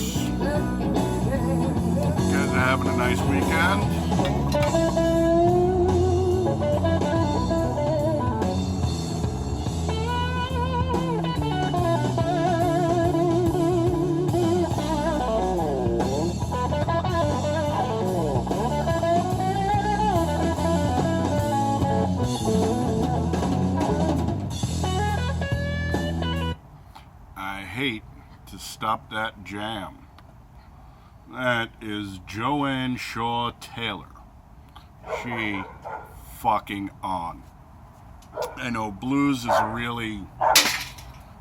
folks. You guys are having a nice weekend. I hate to stop that jam. That is Joanne Shaw Taylor. She fucking on. I know blues is a really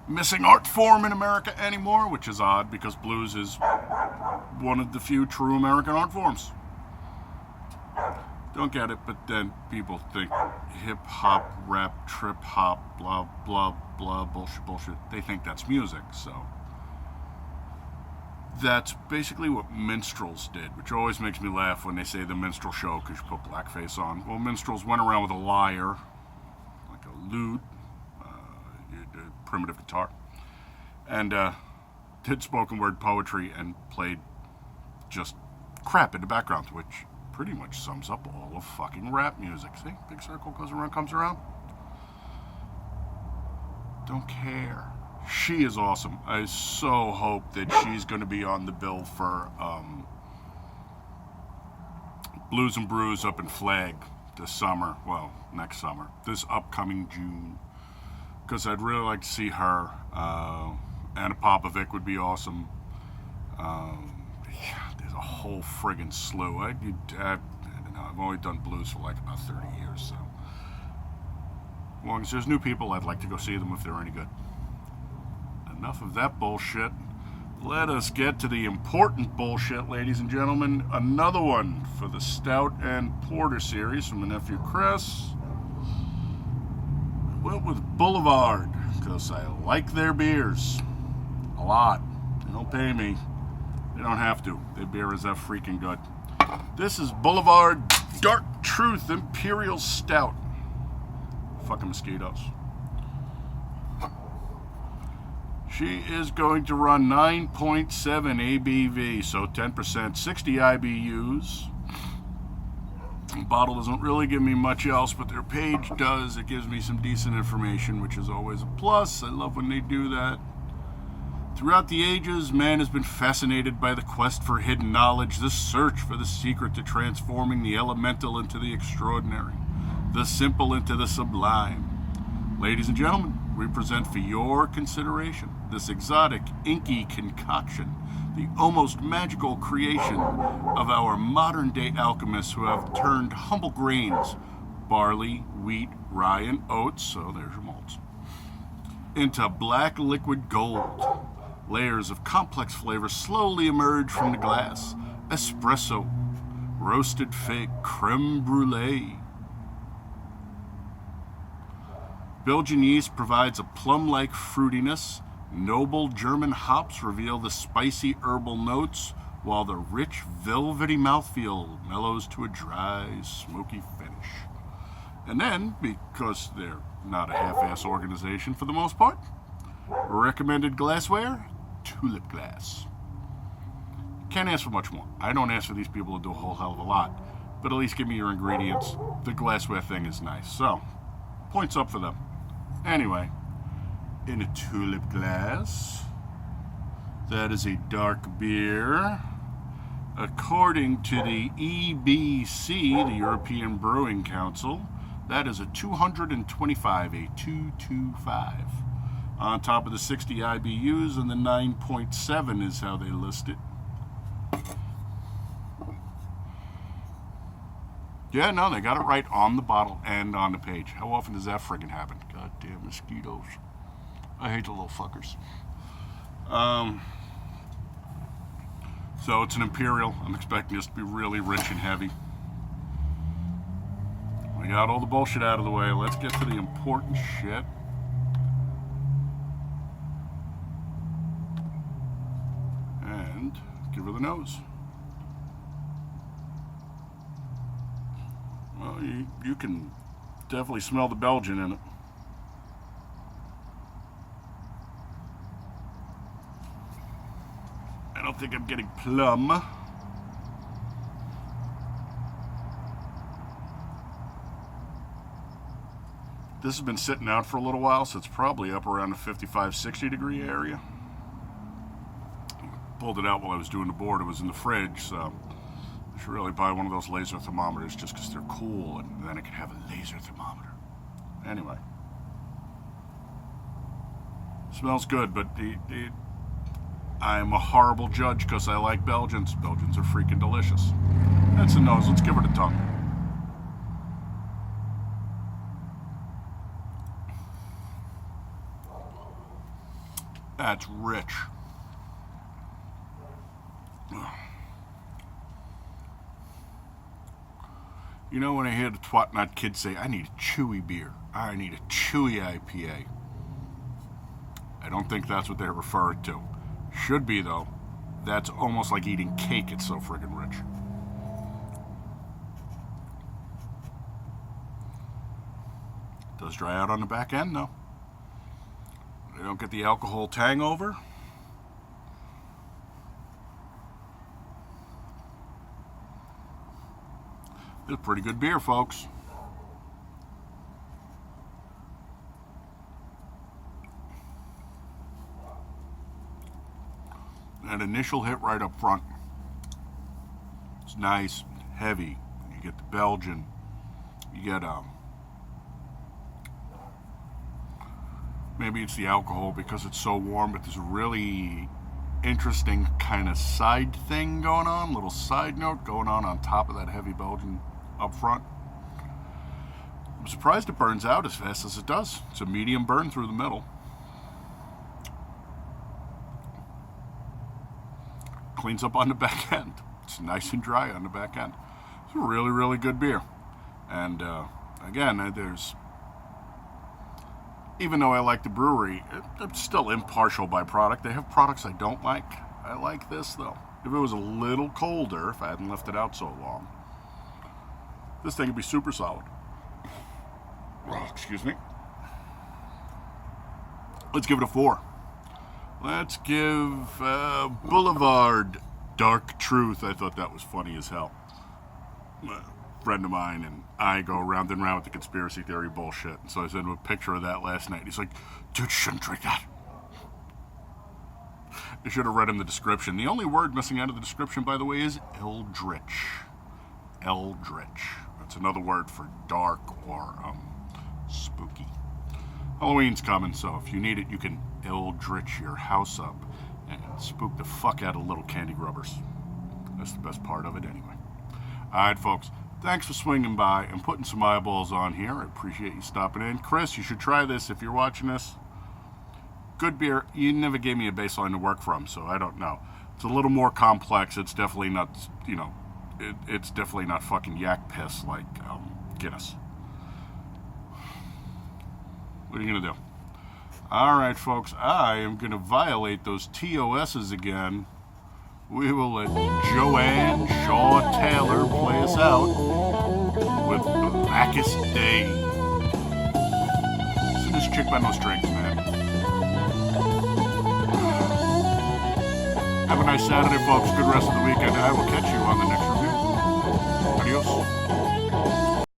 missing art form in America anymore, which is odd because blues is one of the few true American art forms. Don't get it, but then people think hip hop, rap, trip hop, blah, blah, blah, bullshit. They think that's music, so. That's basically what minstrels did, which always makes me laugh when they say the minstrel show because you put blackface on. Well, minstrels went around with a lyre, like a lute, primitive guitar, and did spoken word poetry and played just crap in the background, which pretty much sums up all of fucking rap music. See? Big circle goes around, comes around. Don't care. She is awesome. I so hope that she's going to be on the bill for Blues and Brews up in Flag this summer. Well, next summer. This upcoming June. Because I'd really like to see her. Anna Popovic would be awesome. There's a whole friggin' slew. I don't know. I've only done blues for like about 30 years, so. As long as there's new people, I'd like to go see them if they're any good. Enough of that bullshit. Let us get to the important bullshit, ladies and gentlemen. Another one for the Stout and Porter series from my nephew Chris. I went with Boulevard because I like their beers a lot. They don't pay me. They don't have to. Their beer is that freaking good. This is Boulevard Dark Truth Imperial Stout. Fucking mosquitoes. She is going to run 9.7 ABV, so 10%, 60 IBUs. The bottle doesn't really give me much else, but their page does. It gives me some decent information, which is always a plus. I love when they do that. Throughout the ages, man has been fascinated by the quest for hidden knowledge, the search for the secret to transforming the elemental into the extraordinary, the simple into the sublime. Ladies and gentlemen, we present for your consideration this exotic, inky concoction, the almost magical creation of our modern-day alchemists who have turned humble grains, barley, wheat, rye, and oats, so there's your malts, into black liquid gold. Layers of complex flavors slowly emerge from the glass. Espresso, roasted fig, creme brulee. Belgian yeast provides a plum-like fruitiness. Noble German hops reveal the spicy herbal notes, while the rich, velvety mouthfeel mellows to a dry, smoky finish. And then, because they're not a half-ass organization for the most part, recommended glassware, tulip glass. Can't ask for much more. I don't ask for these people to do a whole hell of a lot, but at least give me your ingredients. The glassware thing is nice, so points up for them. Anyway, in a tulip glass, that is a dark beer. According to the EBC, the European Brewing Council, that is a 225, a 225. On top of the 60 IBUs, and the 9.7 is how they list it. Yeah, no, they got it right on the bottle and on the page. How often does that friggin' happen? Goddamn mosquitoes. I hate the little fuckers. So it's an Imperial. I'm expecting this to be really rich and heavy. We got all the bullshit out of the way. Let's get to the important shit. And give her the nose. Well, you can definitely smell the Belgian in it. don't think I'm getting plum. This has been sitting out for a little while, so it's probably up around the 55, 60 degree area. Pulled it out while I was doing the board. It was in the fridge, so I should really buy one of those laser thermometers just because they're cool, and then I can have a laser thermometer. Anyway. Smells good, but I'm a horrible judge because I like Belgians. Belgians are freaking delicious. That's a nose. Let's give it a tongue. That's rich. You know when I hear the twat-not kids say, I need a chewy beer. I need a chewy IPA. I don't think that's what they're referring to. Should be, though. That's almost like eating cake. It's so friggin' rich. Does dry out on the back end, though. I don't get the alcohol tang over. It's a pretty good beer, folks. That initial hit right up front. It's nice, heavy. You get the Belgian. You get maybe it's the alcohol because it's so warm, but there's a really interesting kind of side thing going on, little side note going on top of that heavy Belgian up front. I'm surprised it burns out as fast as it does. It's a medium burn through the middle. Cleans up on the back end. It's nice and dry on the back end. It's a really, really good beer. And again, there's, even though I like the brewery, I'm still impartial by product. They have products I don't like. I like this, though. If it was a little colder, if I hadn't left it out so long, this thing would be super solid. Oh, excuse me. Let's give it a 4. Let's give Boulevard Dark Truth. I thought that was funny as hell. A friend of mine and I go round and round with the conspiracy theory bullshit. And so I sent him a picture of that last night. He's like, dude, you shouldn't drink that. I should have read him the description. The only word missing out of the description, by the way, is eldritch. Eldritch. That's another word for dark or spooky. Halloween's coming, so if you need it, you can eldritch your house up and spook the fuck out of little candy grubbers. That's the best part of it anyway. Alright, folks. Thanks for swinging by and putting some eyeballs on here. I appreciate you stopping in. Chris, you should try this if you're watching this. Good beer. You never gave me a baseline to work from, so I don't know. It's a little more complex. It's definitely not, you know, it's definitely not fucking yak piss like Guinness. What are you going to do? Alright, folks, I am going to violate those TOSs again. We will let Joanne Shaw Taylor play us out with Blackest Day. Listen to this chick by no strings, man. Have a nice Saturday, folks. Good rest of the weekend. I will catch you on the next review. Adios.